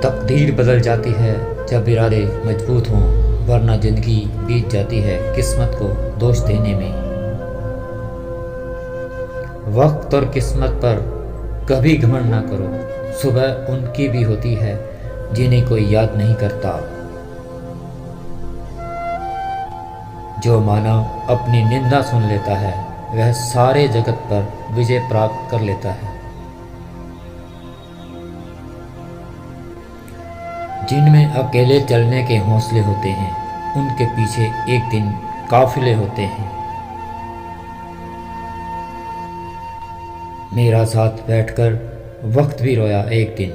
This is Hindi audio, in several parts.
तकदीर बदल जाती है जब इरादे मजबूत हों, वरना ज़िंदगी बीत जाती है किस्मत को दोष देने में। वक्त और किस्मत पर कभी घमंड ना करो, सुबह उनकी भी होती है जिन्हें कोई याद नहीं करता। जो मानव अपनी निंदा सुन लेता है वह सारे जगत पर विजय प्राप्त कर लेता है। जिनमें अकेले चलने के हौसले होते हैं उनके पीछे एक दिन काफिले होते हैं। मेरा साथ बैठकर वक्त भी रोया एक दिन,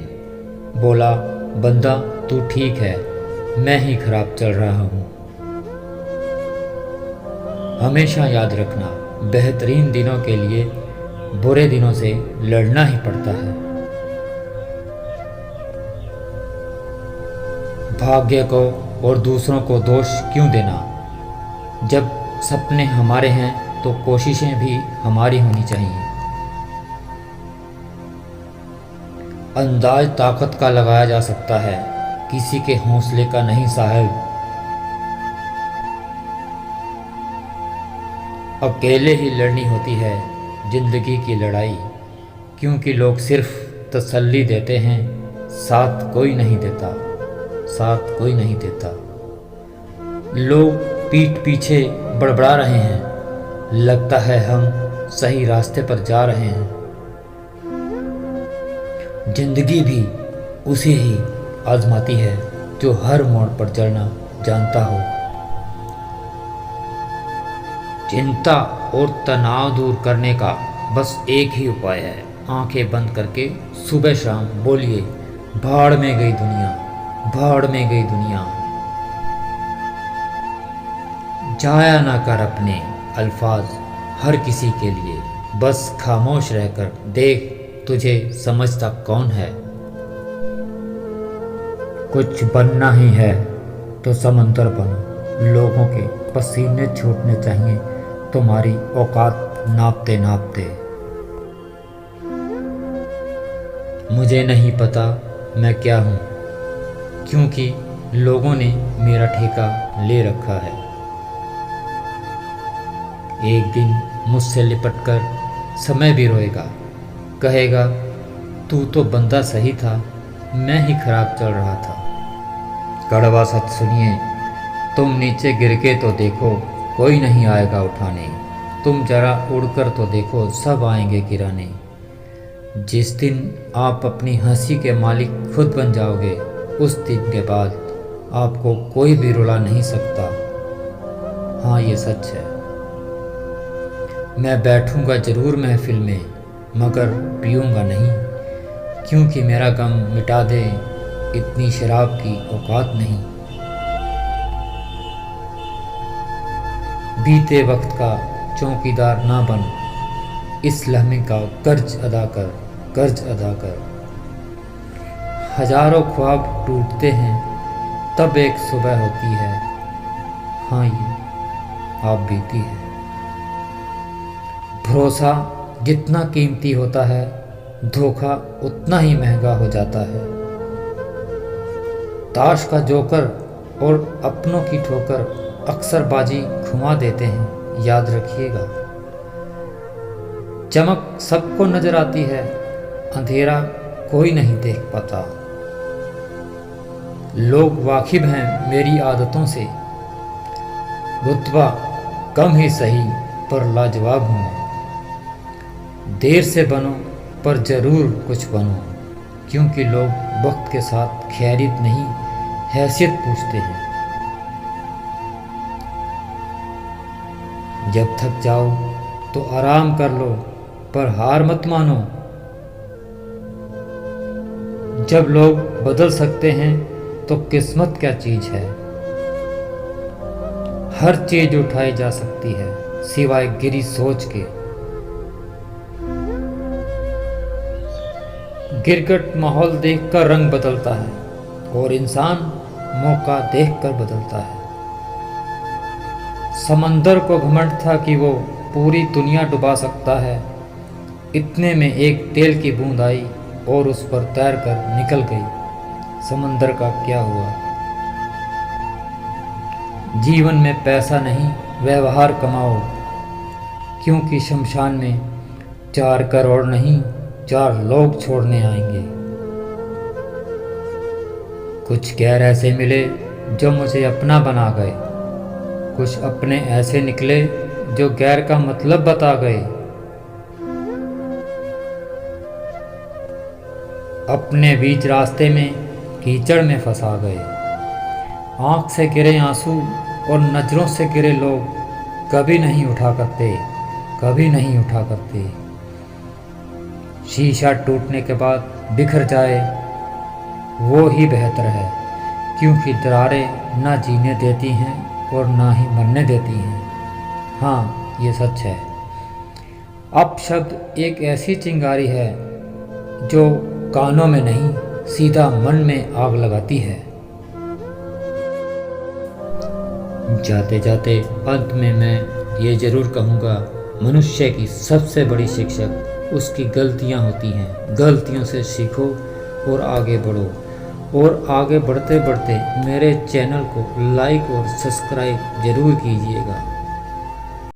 बोला बंदा तू ठीक है, मैं ही खराब चल रहा हूँ। हमेशा याद रखना, बेहतरीन दिनों के लिए बुरे दिनों से लड़ना ही पड़ता है। भाग्य को और दूसरों को दोष क्यों देना? जब सपने हमारे हैं तो कोशिशें भी हमारी होनी चाहिए। अंदाज ताकत का लगाया जा सकता है, किसी के हौसले का नहीं साहब। अकेले ही लड़नी होती है जिंदगी की लड़ाई, क्योंकि लोग सिर्फ तसल्ली देते हैं, साथ कोई नहीं देता, साथ कोई नहीं देता। लोग पीठ पीछे बड़बड़ा रहे हैं, लगता है हम सही रास्ते पर जा रहे हैं। जिंदगी भी उसे ही आजमाती है जो हर मोड़ पर चलना जानता हो। चिंता और तनाव दूर करने का बस एक ही उपाय है, आंखें बंद करके सुबह शाम बोलिए भाड़ में गई दुनिया, भाड़ में गई दुनिया। जाया ना कर अपने अल्फाज हर किसी के लिए, बस खामोश रहकर देख तुझे समझता कौन है। कुछ बनना ही है तो समंदर बनो, लोगों के पसीने छूटने चाहिए तुम्हारी औकात नापते नापते। मुझे नहीं पता मैं क्या हूँ, क्योंकि लोगों ने मेरा ठेका ले रखा है। एक दिन मुझसे लिपटकर समय भी रोएगा, कहेगा तू तो बंदा सही था, मैं ही खराब चल रहा था। कड़वा सच सुनिए, तुम नीचे गिर के तो देखो, कोई नहीं आएगा उठाने। तुम जरा उड़कर तो देखो, सब आएंगे गिराने। जिस दिन आप अपनी हंसी के मालिक खुद बन जाओगे, उस दिन के बाद आपको कोई भी रुला नहीं सकता। हाँ, ये सच है। मैं बैठूंगा जरूर महफिल में, मगर पीऊंगा नहीं, क्योंकि मेरा गम मिटा दे इतनी शराब की औकात नहीं। बीते वक्त का चौकीदार ना बन, इस लम्हे का कर्ज अदा कर, कर्ज अदा कर। हजारों ख्वाब टूटते हैं, तब एक सुबह होती है। हाँ, ये आप बीती है। भरोसा जितना कीमती होता है, धोखा उतना ही महंगा हो जाता है। ताश का जोकर और अपनों की ठोकर अक्सर बाजी घुमा देते हैं, याद रखिएगा। चमक सबको नजर आती है, अंधेरा कोई नहीं देख पाता। लोग वाकिफ हैं मेरी आदतों से, रुतबा कम ही सही पर लाजवाब हूँ। देर से बनो पर जरूर कुछ बनो, क्योंकि लोग वक्त के साथ खैरियत नहीं हैसियत पूछते हैं। जब थक जाओ तो आराम कर लो, पर हार मत मानो। जब लोग बदल सकते हैं तो किस्मत क्या चीज है। हर चीज उठाई जा सकती है सिवाय गिरी सोच के। गिरगिट माहौल देखकर रंग बदलता है, और इंसान मौका देखकर बदलता है। समंदर को घमंड था कि वो पूरी दुनिया डुबा सकता है। इतने में एक तेल की बूंद आई और उस पर तैरकर निकल गई। समंदर का क्या हुआ। जीवन में पैसा नहीं व्यवहार कमाओ, क्योंकि शमशान में 4 करोड़ नहीं 4 लोग छोड़ने आएंगे। कुछ गैर ऐसे मिले जो मुझे अपना बना गए, कुछ अपने ऐसे निकले जो गैर का मतलब बता गए। अपने बीच रास्ते में कीचड़ में फंसा गए। आँख से गिरे आंसू और नज़रों से गिरे लोग कभी नहीं उठा करते, कभी नहीं उठा करते। शीशा टूटने के बाद बिखर जाए वो ही बेहतर है, क्योंकि दरारें ना जीने देती हैं और ना ही मरने देती हैं। हाँ, ये सच है। अब शब्द एक ऐसी चिंगारी है जो कानों में नहीं सीधा मन में आग लगाती है। जाते जाते अंत में मैं ये ज़रूर कहूँगा, मनुष्य की सबसे बड़ी शिक्षक उसकी गलतियाँ होती हैं। गलतियों से सीखो और आगे बढ़ो। और आगे बढ़ते बढ़ते मेरे चैनल को लाइक और सब्सक्राइब ज़रूर कीजिएगा।